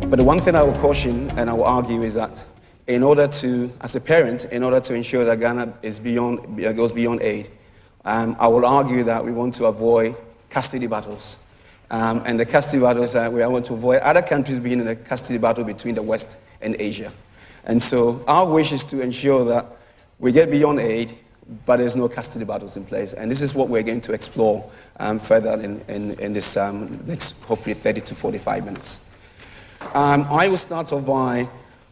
But the one thing I will caution and I will argue is that in order to, as a parent, in order to ensure that Ghana goes beyond aid, I will argue that we want to avoid custody battles. And the custody battles, we want to avoid other countries being in a custody battle between the West and Asia. And so our wish is to ensure that we get beyond aid, but there's no custody battles in place. And this is what we're going to explore further in this next, hopefully, 30 to 45 minutes. I will start off by,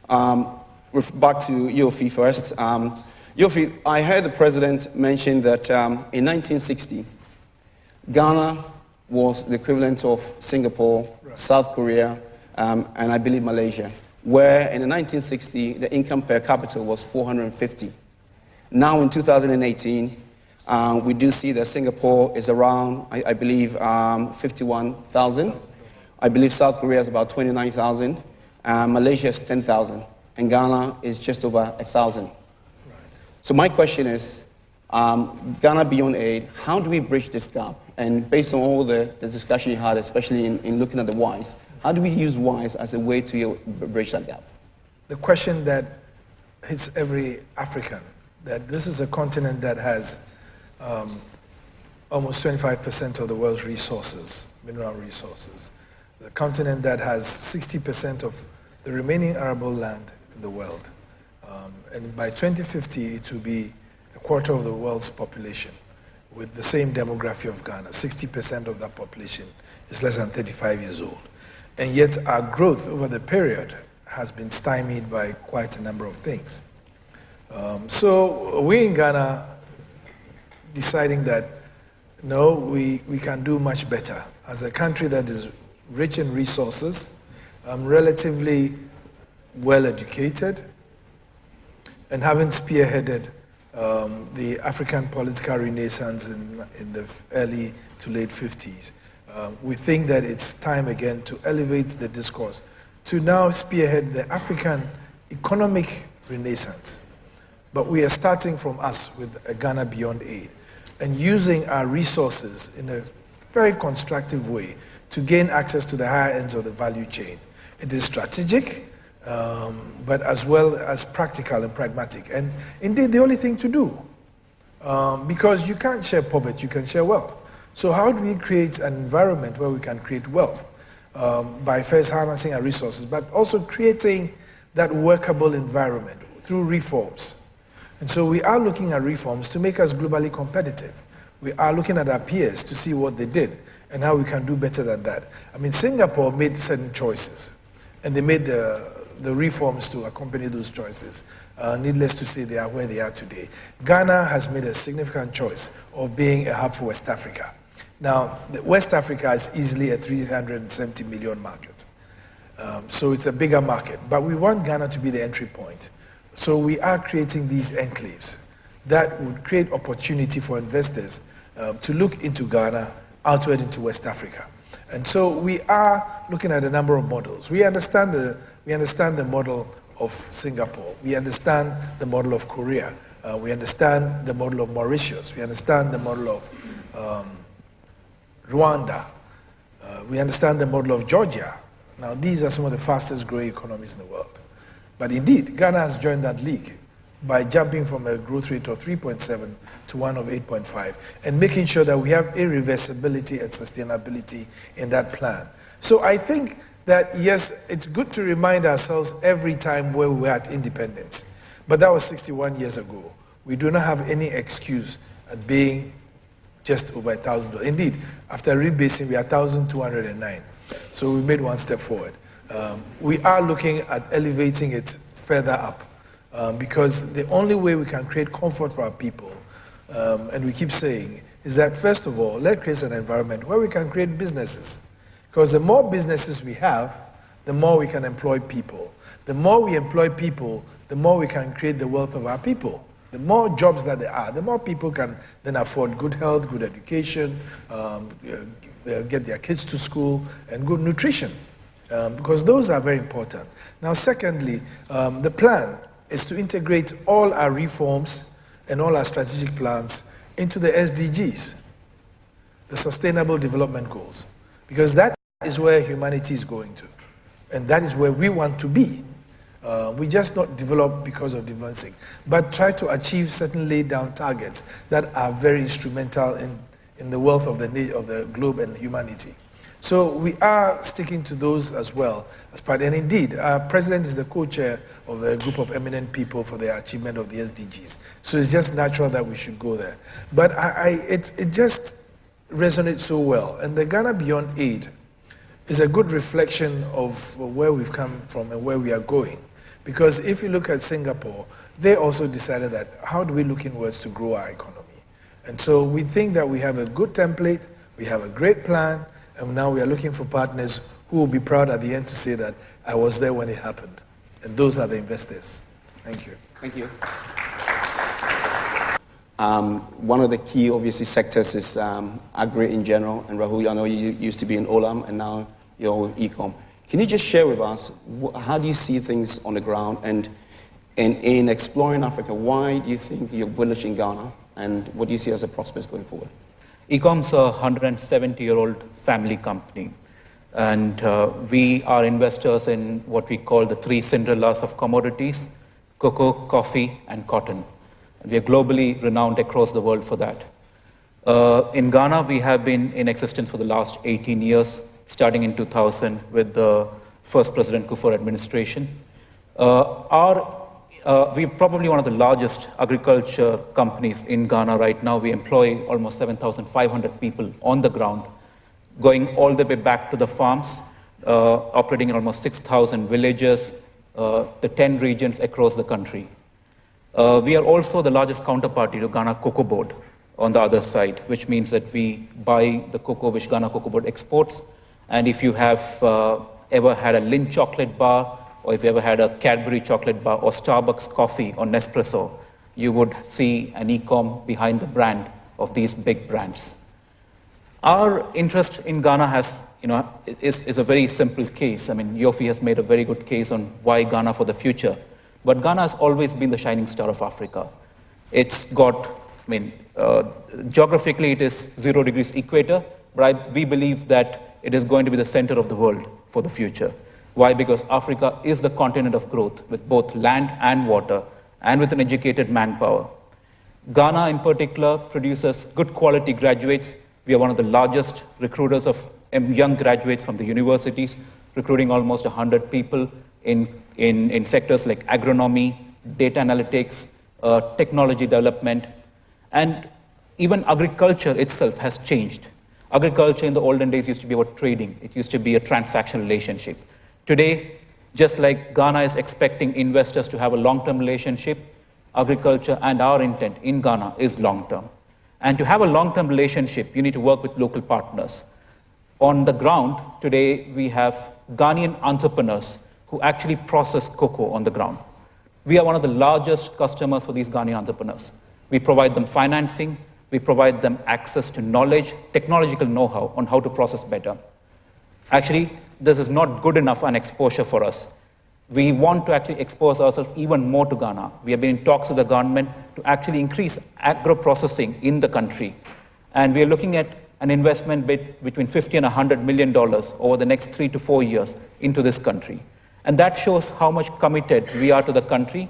back to Yofi first. Yofi, I heard the president mention that in 1960, Ghana was the equivalent of Singapore, right, South Korea, and I believe Malaysia, where in the 1960, the income per capita was 450. Now in 2018, we do see that Singapore is around, I believe, 51,000. I believe South Korea is about 29,000, Malaysia is 10,000, and Ghana is just over 1,000. Right. So my question is, Ghana beyond aid, how do we bridge this gap? And based on all the discussion you had, especially in looking at the WISE, how do we use WISE as a way to bridge that gap? The question that hits every African, that this is a continent that has almost 25% of the world's resources, mineral resources. The continent that has 60% of the remaining arable land in the world. And by 2050, it will be a quarter of the world's population with the same demography of Ghana. 60% of that population is less than 35 years old. And yet our growth over the period has been stymied by quite a number of things. So we in Ghana deciding that, no, we can do much better. As a country that is rich in resources, relatively well educated, and having spearheaded the African political renaissance in the early to late 50s. We think that it's time again to elevate the discourse, to now spearhead the African economic renaissance. But we are starting from us with a Ghana Beyond Aid and using our resources in a very constructive way to gain access to the higher ends of the value chain. It is strategic, but as well as practical and pragmatic. And indeed, the only thing to do, because you can't share poverty, you can share wealth. So how do we create an environment where we can create wealth? By first harnessing our resources, but also creating that workable environment through reforms. And so we are looking at reforms to make us globally competitive. We are looking at our peers to see what they did and how we can do better than that. I mean, Singapore made certain choices, and they made the reforms to accompany those choices. Needless to say, they are where they are today. Ghana has made a significant choice of being a hub for West Africa. Now, West Africa is easily a 370 million market. So it's a bigger market, but we want Ghana to be the entry point. So we are creating these enclaves that would create opportunity for investors to look into Ghana, outward into West Africa. And so we are looking at a number of models. We understand the model of Singapore. We understand the model of Korea. We understand the model of Mauritius. We understand the model of Rwanda. We understand the model of Georgia. Now, these are some of the fastest growing economies in the world. But indeed, Ghana has joined that league by jumping from a growth rate of 3.7 to one of 8.5 and making sure that we have irreversibility and sustainability in that plan. So I think that, yes, it's good to remind ourselves every time where we were at independence. But that was 61 years ago. We do not have any excuse at being just over $1,000. Indeed, after rebasing, we are 1,209. So we made one step forward. We are looking at elevating it further up. Because the only way we can create comfort for our people, and we keep saying, is that first of all, let's create an environment where we can create businesses. Because the more businesses we have, the more we can employ people. The more we employ people, the more we can create the wealth of our people. The more jobs that there are, the more people can then afford good health, good education, get their kids to school, and good nutrition. Because those are very important. Now, secondly, the plan is to integrate all our reforms and all our strategic plans into the SDGs, the Sustainable Development Goals, because that is where humanity is going to, and that is where we want to be. We just not develop because of development's sake, but try to achieve certain laid down targets that are very instrumental in the wealth of the globe and humanity. So we are sticking to those as well as part. And indeed, our president is the co-chair of a group of eminent people for the achievement of the SDGs. So it's just natural that we should go there. But it just resonates so well. And the Ghana Beyond Aid is a good reflection of where we've come from and where we are going. Because if you look at Singapore, they also decided that how do we look inwards to grow our economy? And so we think that we have a good template, we have a great plan, and now we are looking for partners who will be proud at the end to say that I was there when it happened. And those are the investors. Thank you. Thank you. One of the key, obviously, sectors is agri in general. And Rahul, I know you used to be in Olam, and now you're Ecom. Can you just share with us, how do you see things on the ground? And in exploring Africa, why do you think you're bullish in Ghana? And what do you see as the prospects going forward? Ecom's a 170-year-old family company. And we are investors in what we call the three Cinderellas of commodities: cocoa, coffee, and cotton. And we are globally renowned across the world for that. In Ghana, we have been in existence for the last 18 years, starting in 2000 with the first President Kufuor administration. We're probably one of the largest agriculture companies in Ghana right now. We employ almost 7,500 people on the ground, going all the way back to the farms, operating in almost 6,000 villages, the 10 regions across the country. We are also the largest counterparty to Ghana Cocoa Board on the other side, which means that we buy the cocoa which Ghana Cocoa Board exports. And if you have ever had a Lindt chocolate bar, or if you ever had a Cadbury chocolate bar, or Starbucks coffee, or Nespresso, you would see an Ecom behind the brand of these big brands. Our interest in Ghana is a very simple case. I mean, Yofi has made a very good case on why Ghana for the future. But Ghana has always been the shining star of Africa. It's got, geographically it is 0 degrees equator, but we believe that it is going to be the center of the world for the future. Why? Because Africa is the continent of growth with both land and water and with an educated manpower. Ghana in particular produces good quality graduates. We are one of the largest recruiters of young graduates from the universities, recruiting almost 100 people in sectors like agronomy, data analytics, technology development, and even agriculture itself has changed. Agriculture in the olden days used to be about trading. It used to be a transactional relationship. Today, just like Ghana is expecting investors to have a long-term relationship, agriculture and our intent in Ghana is long-term. And to have a long-term relationship, you need to work with local partners. On the ground, today, we have Ghanaian entrepreneurs who actually process cocoa on the ground. We are one of the largest customers for these Ghanaian entrepreneurs. We provide them financing, we provide them access to knowledge, technological know-how on how to process better. Actually, this is not good enough an exposure for us. We want to actually expose ourselves even more to Ghana. We have been in talks with the government to actually increase agro-processing in the country. And we are looking at an investment between $50 and $100 million over the next 3 to 4 years into this country. And that shows how much committed we are to the country.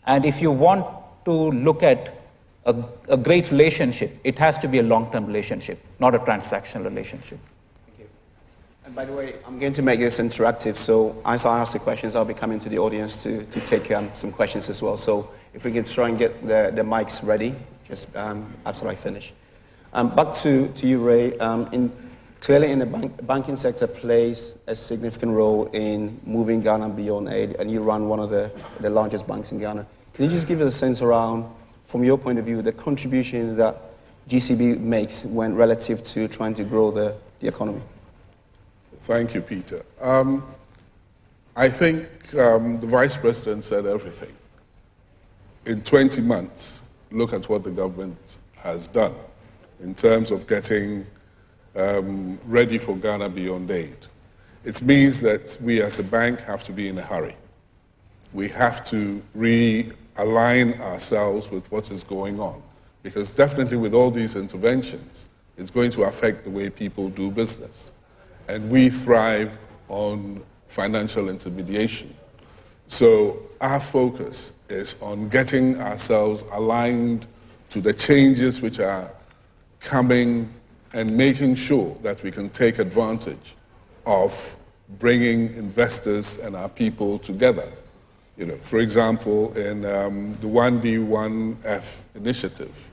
And if you want to look at a great relationship, it has to be a long-term relationship, not a transactional relationship. Thank you. And by the way, I'm going to make this interactive, so as I ask the questions, I'll be coming to the audience to take some questions as well. So if we can try and get the mics ready, just after I finish. Back to you, Ray. Clearly, in the banking sector plays a significant role in moving Ghana beyond aid, and you run one of the largest banks in Ghana. Can you just give us a sense around, from your point of view, the contribution that GCB makes when relative to trying to grow the economy? Thank you, Peter. I think the Vice President said everything. In 20 months, look at what the government has done in terms of getting ready for Ghana Beyond Aid. It means that we as a bank have to be in a hurry. We have to realign ourselves with what is going on. because definitely with all these interventions, it's going to affect the way people do business. And we thrive on financial intermediation. So our focus is on getting ourselves aligned to the changes which are coming and making sure that we can take advantage of bringing investors and our people together. You know, for example, in the 1D1F initiative,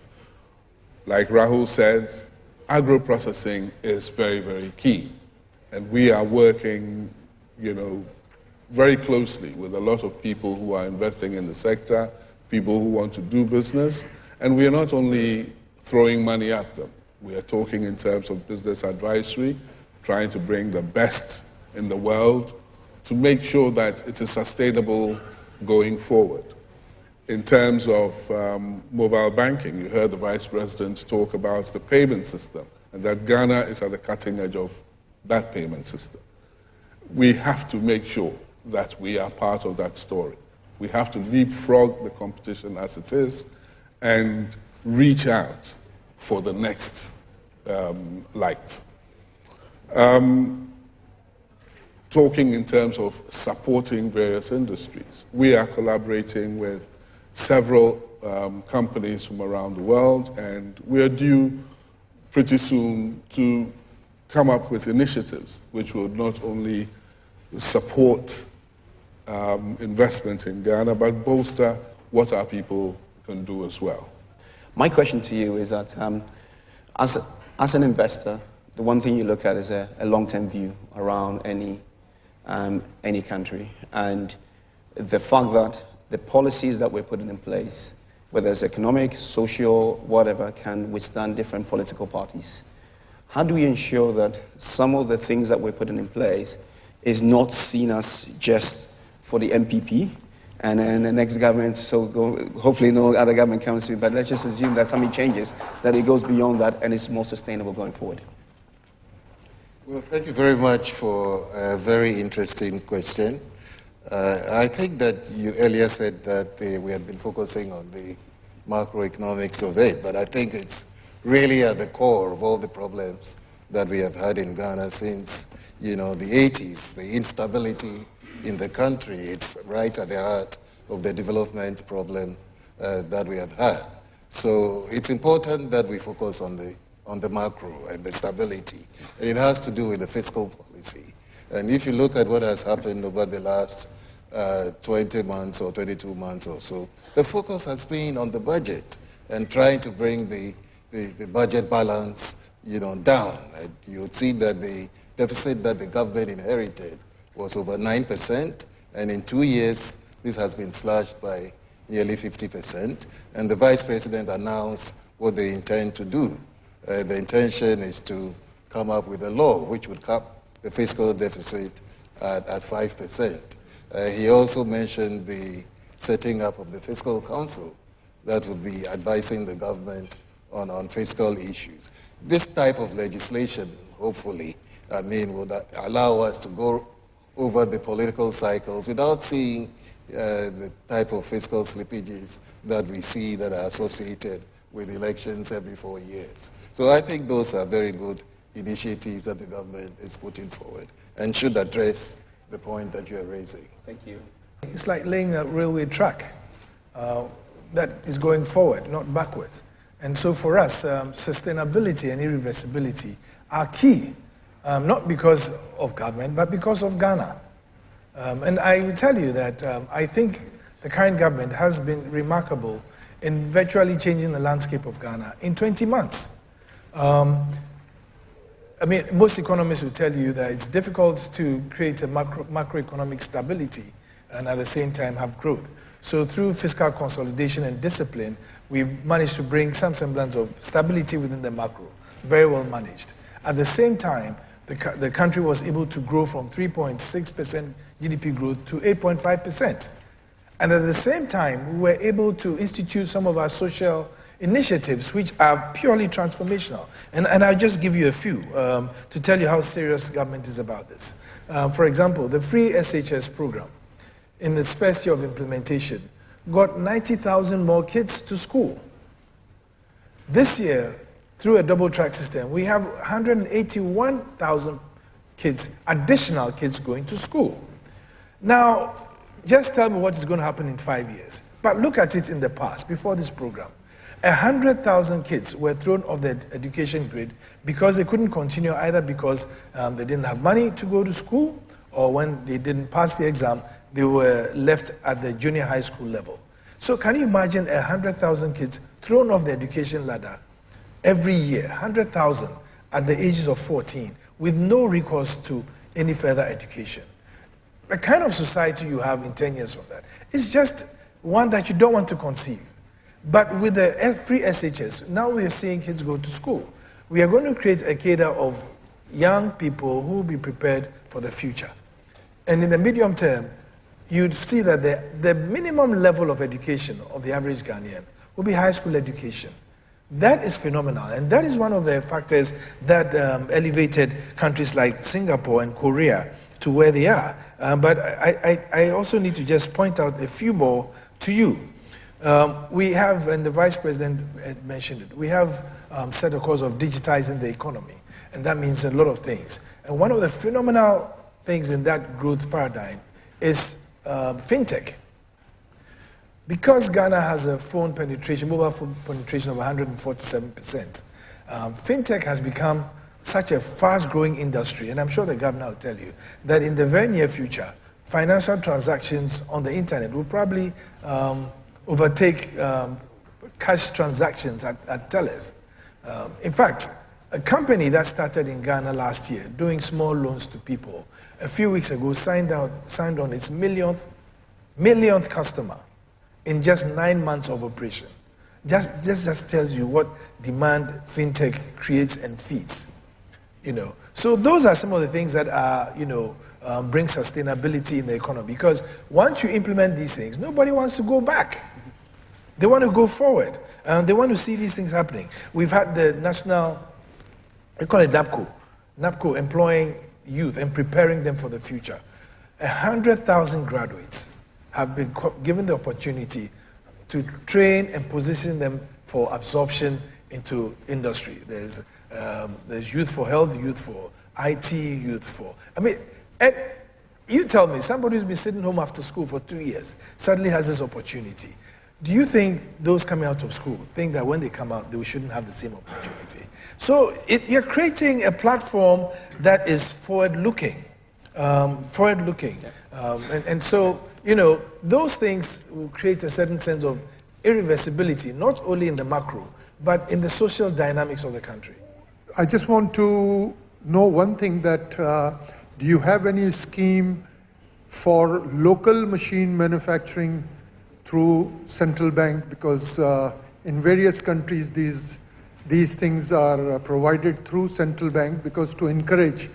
like Rahul says, agro-processing is very, very key. And we are working, you know, very closely with a lot of people who are investing in the sector, people who want to do business, and we are not only throwing money at them. We are talking in terms of business advisory, trying to bring the best in the world to make sure that it is sustainable going forward. In terms of mobile banking, you heard the Vice President talk about the payment system and that Ghana is at the cutting edge of that payment system. We have to make sure that we are part of that story. We have to leapfrog the competition as it is and reach out for the next light. Talking in terms of supporting various industries, we are collaborating with several companies from around the world, and we are due pretty soon to come up with initiatives which will not only support investment in Ghana, but bolster what our people can do as well. My question to you is that as an investor, the one thing you look at is a long-term view around any country. And the fact that the policies that we're putting in place, whether it's economic, social, whatever, can withstand different political parties. How do we ensure that some of the things that we're putting in place is not seen as just for the MPP and then the next government, hopefully no other government comes in, but let's just assume that something changes, that it goes beyond that and it's more sustainable going forward? Well, thank you very much for a very interesting question. I think that you earlier said that we had been focusing on the macroeconomics of it, but I think it's really at the core of all the problems that we have had in Ghana since, the 80s. The instability in the country, it's right at the heart of the development problem that we have had. So it's important that we focus on the macro and the stability. And it has to do with the fiscal policy. And if you look at what has happened over the last 20 months or 22 months or so, the focus has been on the budget and trying to bring the budget balance, down. And you'll see that the deficit that the government inherited was over 9%, and in 2 years, this has been slashed by nearly 50%. And the Vice President announced what they intend to do. The intention is to come up with a law which would cap the fiscal deficit at 5%. He also mentioned the setting up of the Fiscal Council that would be advising the government on fiscal issues. This type of legislation, hopefully, would allow us to go over the political cycles without seeing the type of fiscal slippages that we see that are associated with elections every 4 years. So I think those are very good initiatives that the government is putting forward and should address the point that you are raising. Thank you. It's like laying a railway track that is going forward, not backwards. And so for us, sustainability and irreversibility are key, not because of government, but because of Ghana. And I will tell you that I think the current government has been remarkable in virtually changing the landscape of Ghana in 20 months. Most economists will tell you that it's difficult to create a macroeconomic stability and at the same time have growth. So through fiscal consolidation and discipline, we've managed to bring some semblance of stability within the macro, very well managed. At the same time, the country was able to grow from 3.6% GDP growth to 8.5%. And at the same time, we were able to institute some of our social initiatives which are purely transformational. And I'll just give you a few to tell you how serious government is about this. For example, the free SHS program in its first year of implementation got 90,000 more kids to school. This year, through a double track system, we have 181,000 kids, additional kids going to school. Now, just tell me what is going to happen in 5 years. But look at it in the past, before this program. 100,000 kids were thrown off the education grid because they couldn't continue, either because they didn't have money to go to school, or when they didn't pass the exam, they were left at the junior high school level. So can you imagine 100,000 kids thrown off the education ladder every year, 100,000 at the ages of 14, with no recourse to any further education? The kind of society you have in 10 years from that is just one that you don't want to conceive. But with the free SHS, now we are seeing kids go to school. We are going to create a cadre of young people who will be prepared for the future. And in the medium term, you'd see that the minimum level of education of the average Ghanaian will be high school education. That is phenomenal, and that is one of the factors that elevated countries like Singapore and Korea to where they are. But I also need to just point out a few more to you. We have, and the Vice President had mentioned it, we have set a course of digitizing the economy, and that means a lot of things. And one of the phenomenal things in that growth paradigm is fintech. Because Ghana has a mobile phone penetration of 147%, fintech has become such a fast-growing industry, and I'm sure the governor will tell you that in the very near future, financial transactions on the internet will probably overtake cash transactions at tellers. In fact, a company that started in Ghana last year doing small loans to people, a few weeks ago signed on its millionth customer in just 9 months of operation. Just tells you what demand fintech creates and feeds. So those are some of the things that are, bring sustainability in the economy. Because once you implement these things, nobody wants to go back. They want to go forward. They want to see these things happening. We've had the national, we call it NAPCO employing youth and preparing them for the future. 100,000 graduates have been given the opportunity to train and position them for absorption into industry. There's youth for health, youth for IT, youth for... and you tell me, somebody who's been sitting home after school for 2 years suddenly has this opportunity. Do you think those coming out of school think that when they come out, they shouldn't have the same opportunity? So you're creating a platform that is forward-looking. And so, those things will create a certain sense of irreversibility, not only in the macro, but in the social dynamics of the country. I just want to know one thing, that do you have any scheme for local machine manufacturing through central bank? Because in various countries these things are provided through central bank, because to encourage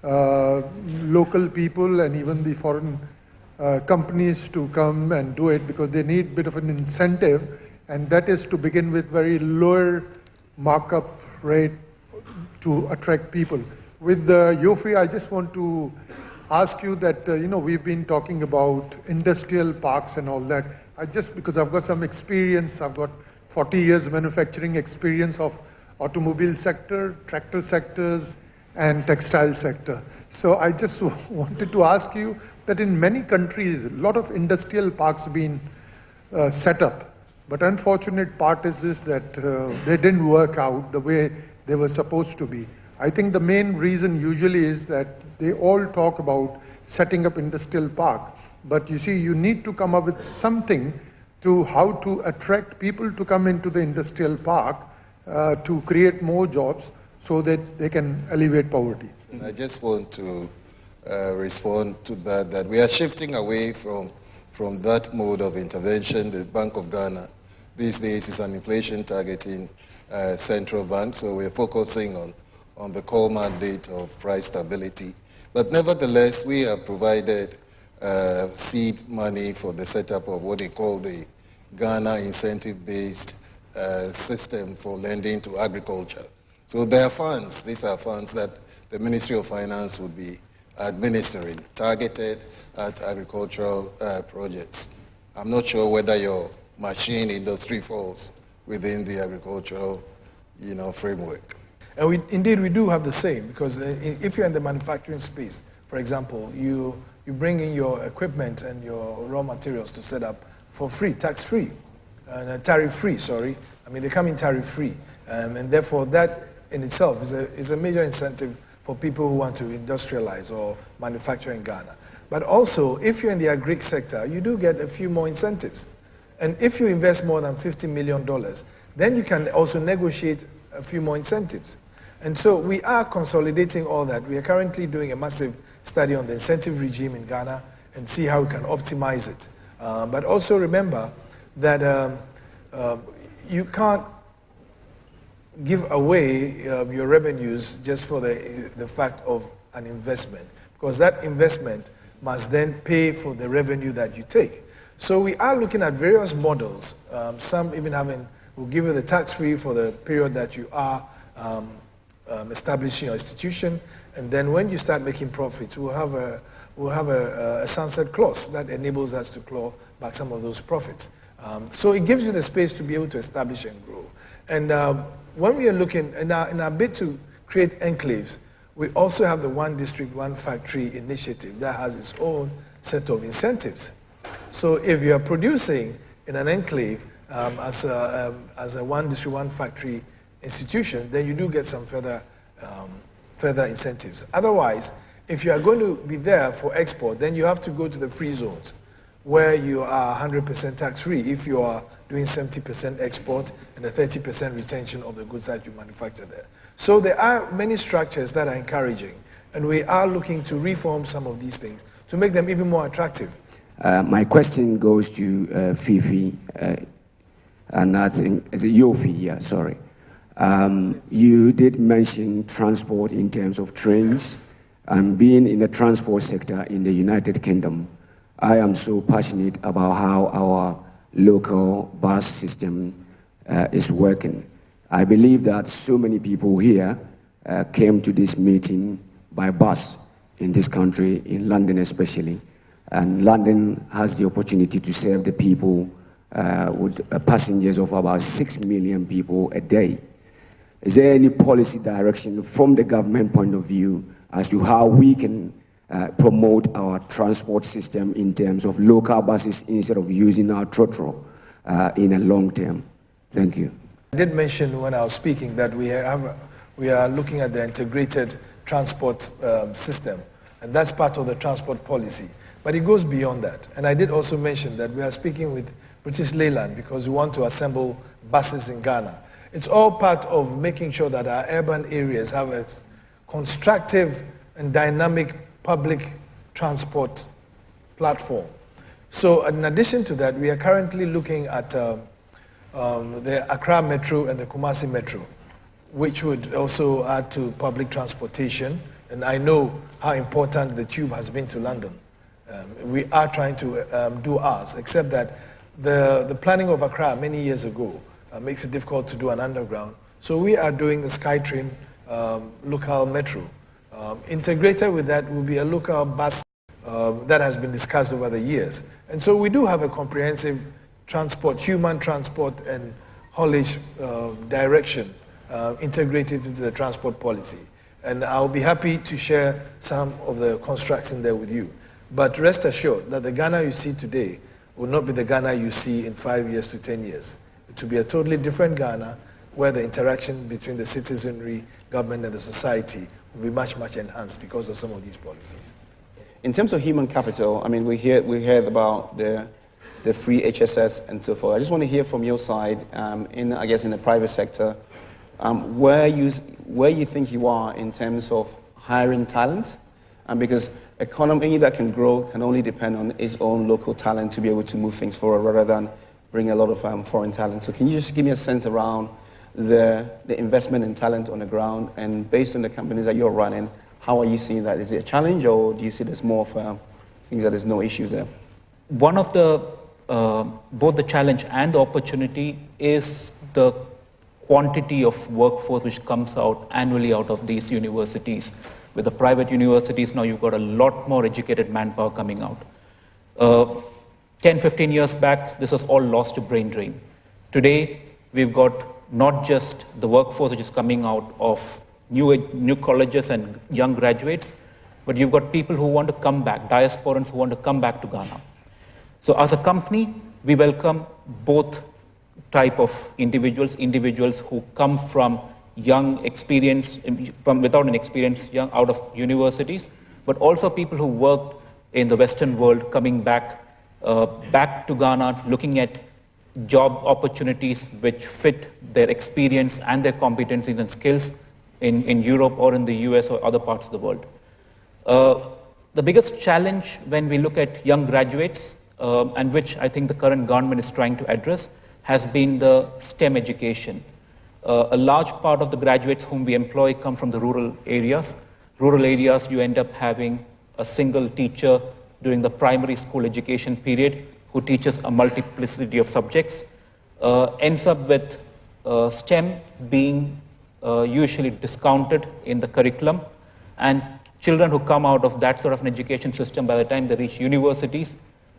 local people and even the foreign companies to come and do it, because they need a bit of an incentive, and that is to begin with very lower markup rate to attract people. With Yofi, I just want to ask you that, we've been talking about industrial parks and all that. Because I've got some experience, I've got 40 years manufacturing experience of automobile sector, tractor sectors, and textile sector. So I just wanted to ask you that in many countries, a lot of industrial parks been set up. But unfortunate part is this, that they didn't work out the way they were supposed to be. I think the main reason usually is that they all talk about setting up industrial park. But you see, you need to come up with something to how to attract people to come into the industrial park to create more jobs so that they can alleviate poverty. I just want to respond to that we are shifting away from that mode of intervention. The Bank of Ghana these days is an inflation targeting central bank, so we're focusing on the core mandate of price stability. But nevertheless, we have provided seed money for the setup of what they call the Ghana incentive-based system for lending to agriculture. So there are funds, these are funds that the Ministry of Finance would be administering, targeted at agricultural projects. I'm not sure whether your machine industry falls within the agricultural framework. And indeed, we do have the same, because if you're in the manufacturing space, for example, you bring in your equipment and your raw materials to set up for free, tax-free, tariff-free, sorry. I mean, they come in tariff-free. And therefore, that in itself is a major incentive for people who want to industrialize or manufacture in Ghana. But also, if you're in the agri sector, you do get a few more incentives. And if you invest more than $50 million, then you can also negotiate a few more incentives. And so we are consolidating all that. We are currently doing a massive study on the incentive regime in Ghana and see how we can optimize it. But also remember that you can't give away your revenues just for the fact of an investment, because that investment must then pay for the revenue that you take. So we are looking at various models, some even will give you the tax-free for the period that you are establishing your institution, and then when you start making profits, we'll have a sunset clause that enables us to claw back some of those profits. So it gives you the space to be able to establish and grow. And when we are looking, in our bid to create enclaves, we also have the One District, One Factory initiative that has its own set of incentives. So if you are producing in an enclave as a One District, One Factory institution, then you do get some further incentives. Otherwise, if you are going to be there for export, then you have to go to the free zones where you are 100% tax-free if you are doing 70% export and a 30% retention of the goods that you manufacture there. So there are many structures that are encouraging, and we are looking to reform some of these things to make them even more attractive. My question goes to Fifi, and I think, is it Yofi? Yeah, sorry. You did mention transport in terms of trains, and being in the transport sector in the United Kingdom, I am so passionate about how our local bus system is working. I believe that so many people here came to this meeting by bus in this country, in London especially, and London has the opportunity to serve the people with passengers of about 6 million people a day. Is there any policy direction from the government point of view as to how we can promote our transport system in terms of local buses instead of using our trotro in a long term? Thank you. I did mention when I was speaking that we are looking at the integrated transport system, and that's part of the transport policy. But it goes beyond that. And I did also mention that we are speaking with British Leyland because we want to assemble buses in Ghana. It's all part of making sure that our urban areas have a constructive and dynamic public transport platform. So in addition to that, we are currently looking at the Accra Metro and the Kumasi Metro, which would also add to public transportation. And I know how important the tube has been to London. We are trying to do ours, except that the planning of Accra many years ago makes it difficult to do an underground. So we are doing the SkyTrain local metro. Integrated with that will be a local bus that has been discussed over the years. And so we do have a comprehensive transport, human transport and haulage direction integrated into the transport policy. And I'll be happy to share some of the constructs in there with you. But rest assured that the Ghana you see today will not be the Ghana you see in 5 years to 10 years. It will be a totally different Ghana where the interaction between the citizenry, government, and the society will be much, much enhanced because of some of these policies. In terms of human capital, I mean, we heard about the free HSS and so forth. I just want to hear from your side, in the private sector, where you think you are in terms of hiring talent, because economy that can grow can only depend on its own local talent to be able to move things forward rather than bring a lot of foreign talent. So can you just give me a sense around the investment in talent on the ground, and based on the companies that you're running, how are you seeing that? Is it a challenge, or do you see there's more of things that there's no issues there? One of the, both the challenge and the opportunity is the quantity of workforce which comes out annually out of these universities. With the private universities now, you've got a lot more educated manpower coming out. 10, 15 years back, this was all lost to brain drain. Today, we've got not just the workforce which is coming out of new colleges and young graduates, but you've got people who want to come back, diasporans who want to come back to Ghana. So as a company, we welcome both type of individuals who come from young experience, without an experience, young out of universities, but also people who worked in the Western world coming back to Ghana, looking at job opportunities which fit their experience and their competencies and skills in Europe or in the US or other parts of the world. The biggest challenge when we look at young graduates, and which I think the current government is trying to address, has been the STEM education. A large part of the graduates whom we employ come from the rural areas. Rural areas, you end up having a single teacher during the primary school education period who teaches a multiplicity of subjects, ends up with STEM being usually discounted in the curriculum, and children who come out of that sort of an education system, by the time they reach universities,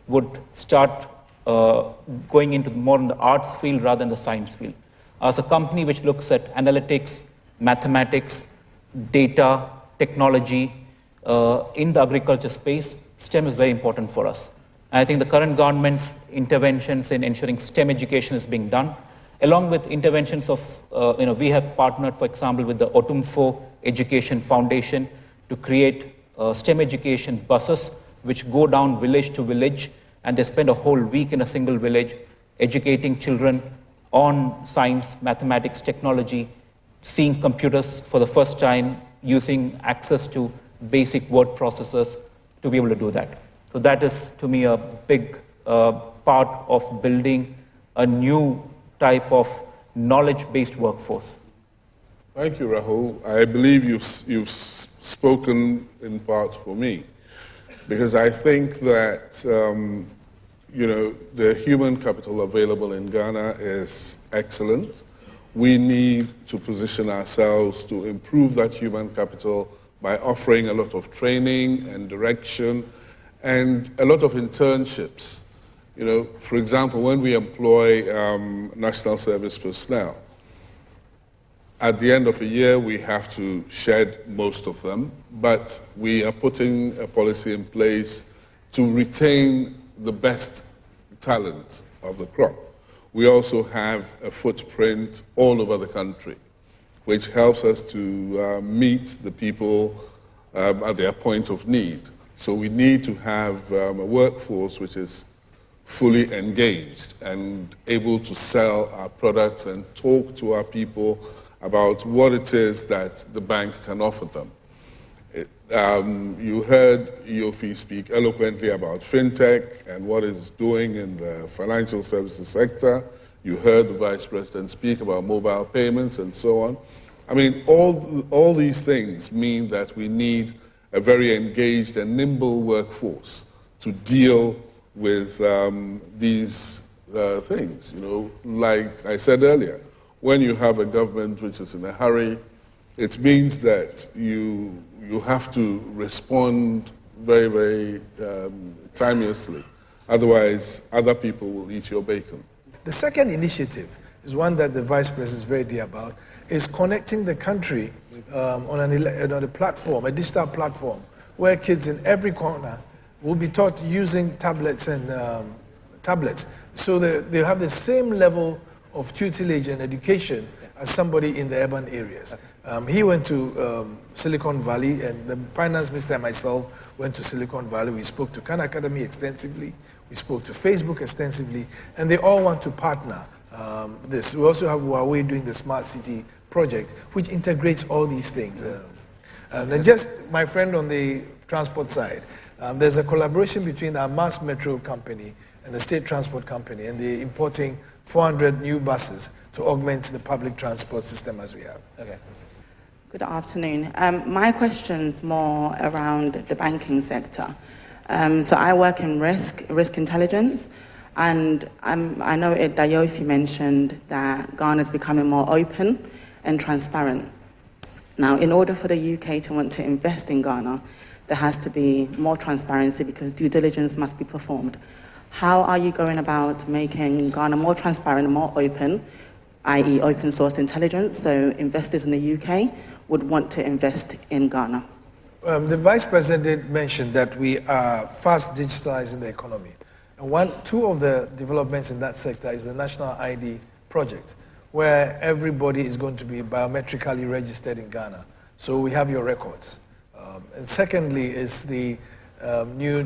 would start going into more in the arts field rather than the science field. As a company which looks at analytics, mathematics, data, technology in the agriculture space, STEM is very important for us. And I think the current government's interventions in ensuring STEM education is being done, along with interventions of, we have partnered, for example, with the Otumfo Education Foundation to create STEM education buses which go down village to village, and they spend a whole week in a single village educating children on science, mathematics, technology, seeing computers for the first time, using access to basic word processors to be able to do that. So that is, to me, a big part of building a new type of knowledge-based workforce. Thank you, Rahul. I believe you've spoken in part for me, because I think that the human capital available in Ghana is excellent. We need to position ourselves to improve that human capital by offering a lot of training and direction and a lot of internships. For example, when we employ national service personnel, at the end of a year, we have to shed most of them, but we are putting a policy in place to retain the best talent of the crop. We also have a footprint all over the country, which helps us to meet the people at their point of need. So we need to have a workforce which is fully engaged and able to sell our products and talk to our people about what it is that the bank can offer them. You heard Yofi speak eloquently about fintech and what it's doing in the financial services sector. You heard the Vice President speak about mobile payments and so on. I mean, all these things mean that we need a very engaged and nimble workforce to deal with these things. Like I said earlier, when you have a government which is in a hurry, it means that you have to respond very, very timeously. Otherwise, other people will eat your bacon. The second initiative is one that the Vice President is very dear about, is connecting the country on a platform, a digital platform, where kids in every corner will be taught using tablets and tablets, so that they have the same level of tutelage and education as somebody in the urban areas. He went to Silicon Valley, and the finance minister and myself went to Silicon Valley. We spoke to Khan Academy extensively. We spoke to Facebook extensively, and they all want to partner this. We also have Huawei doing the Smart City project, which integrates all these things. And just my friend on the transport side, there's a collaboration between our mass metro company and the state transport company, and they're importing 400 new buses to augment the public transport system as we have. Okay. Good afternoon. My question's more around the banking sector. So I work in risk intelligence, and I know that Yofi mentioned that Ghana is becoming more open and transparent. Now, in order for the UK to want to invest in Ghana, there has to be more transparency because due diligence must be performed. How are you going about making Ghana more transparent and more open i.e. open source intelligence, so investors in the UK would want to invest in Ghana? The Vice President did mention that we are fast digitalizing the economy. And two of the developments in that sector is the National ID project, where everybody is going to be biometrically registered in Ghana. So we have your records. And secondly is the new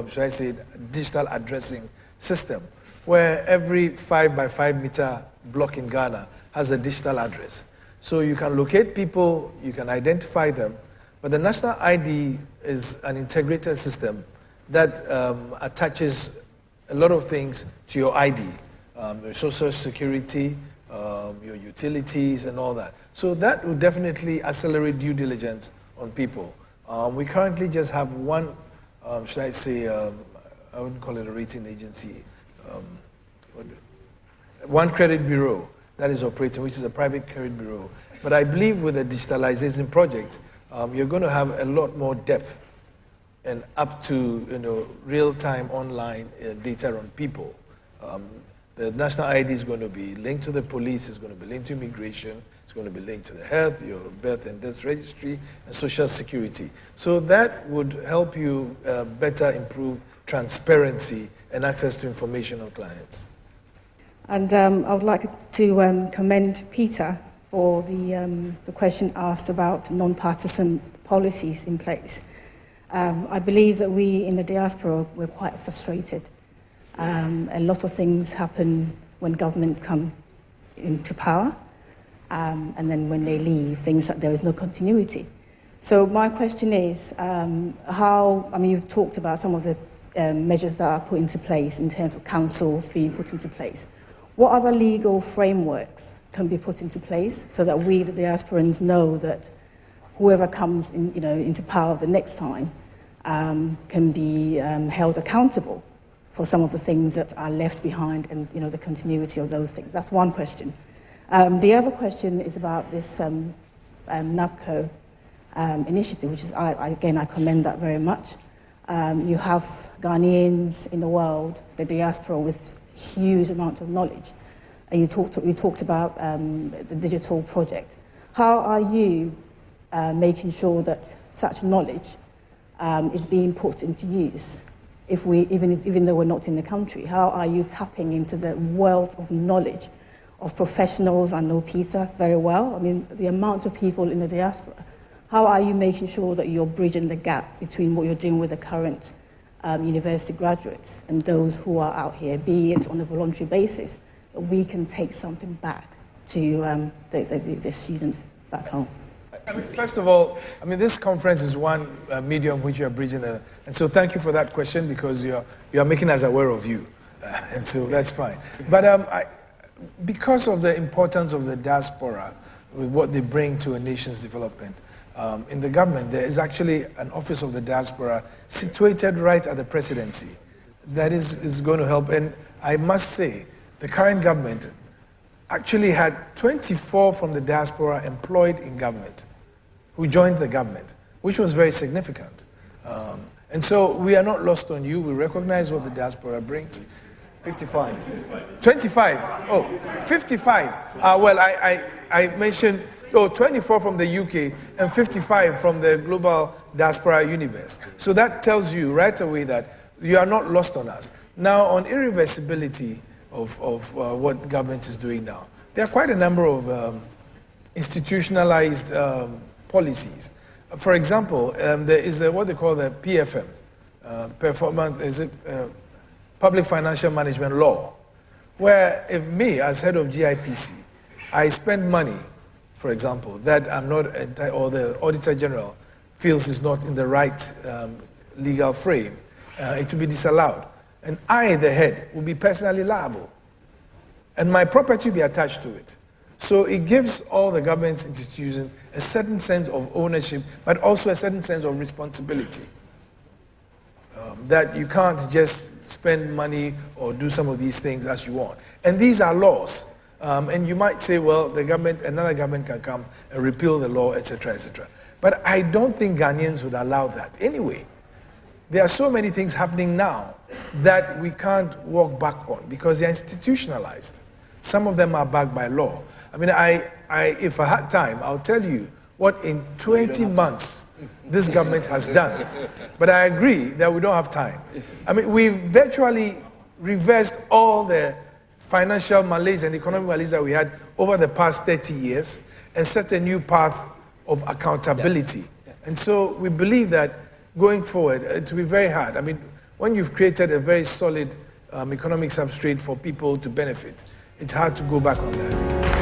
should I say, digital addressing system, where every 5 by 5 meter block in Ghana has a digital address. So you can locate people, you can identify them, but the national ID is an integrated system that attaches a lot of things to your ID, your social security, your utilities and all that. So that will definitely accelerate due diligence on people. We currently just have one, should I say, I wouldn't call it a rating agency, one credit bureau that is operating, which is a private credit bureau. But I believe with the digitalization project, you're going to have a lot more depth and up to real-time online data on people. The national ID is going to be linked to the police, it's going to be linked to immigration, it's going to be linked to the health, your birth and death registry, and social security. So that would help you better improve transparency and access to information on clients. And I would like to commend Peter for the question asked about non-partisan policies in place. I believe that we in the diaspora, we're quite frustrated. A lot of things happen when government come into power, and then when they leave, there is no continuity. So my question is, you've talked about some of the measures that are put into place in terms of councils being put into place. What other legal frameworks can be put into place so that we, the diasporans, know that whoever comes into power the next time can be held accountable for some of the things that are left behind and the continuity of those things? That's one question. The other question is about this NABCO initiative, which is, I commend that very much. You have Ghanaians in the world, the diaspora, with huge amount of knowledge. And you talked about the digital project. How are you making sure that such knowledge is being put into use? Even though we're not in the country, how are you tapping into the wealth of knowledge of professionals? I know Peter very well. I mean, the amount of people in the diaspora. How are you making sure that you're bridging the gap between what you're doing with the current university graduates and those who are out here, be it on a voluntary basis, that we can take something back to the students back home? First of all, this conference is one medium which you are bridging, and so thank you for that question, because you are making us aware of you, and so that's fine. But because of the importance of the diaspora, with what they bring to a nation's development, in the government there is actually an office of the diaspora situated right at the presidency that is going to help. And I must say, the current government actually had 24 from the diaspora employed in government who joined the government, which was very significant. And so we are not lost on you. We recognize what the diaspora brings. 55. 25. Oh, 55. Well, I mentioned 24 from the UK and 55 from the global diaspora universe. So that tells you right away that you are not lost on us. Now, on irreversibility of what the government is doing now, there are quite a number of institutionalized policies. For example, there is what they call the PFM, Public Financial Management Law, where if me, as head of GIPC, I spend money, for example, that I'm not or the Auditor General feels is not in the right legal frame, it will be disallowed. And I, the head, will be personally liable. And my property will be attached to it. So it gives all the government institutions a certain sense of ownership, but also a certain sense of responsibility. That you can't just spend money or do some of these things as you want. And these are laws. And you might say, well, another government can come and repeal the law, etc., etc. But I don't think Ghanaians would allow that anyway. there are so many things happening now that we can't walk back on because they're institutionalized. Some of them are backed by law. I mean, if I had time, I'll tell you what in 20 months this government has done. But I agree that we don't have time. I mean, we've virtually reversed all the financial malaise and economic malaise that we had over the past 30 years and set a new path of accountability. And so we believe that going forward, it will be very hard. I mean, when you've created a very solid economic substrate for people to benefit, it's hard to go back on that.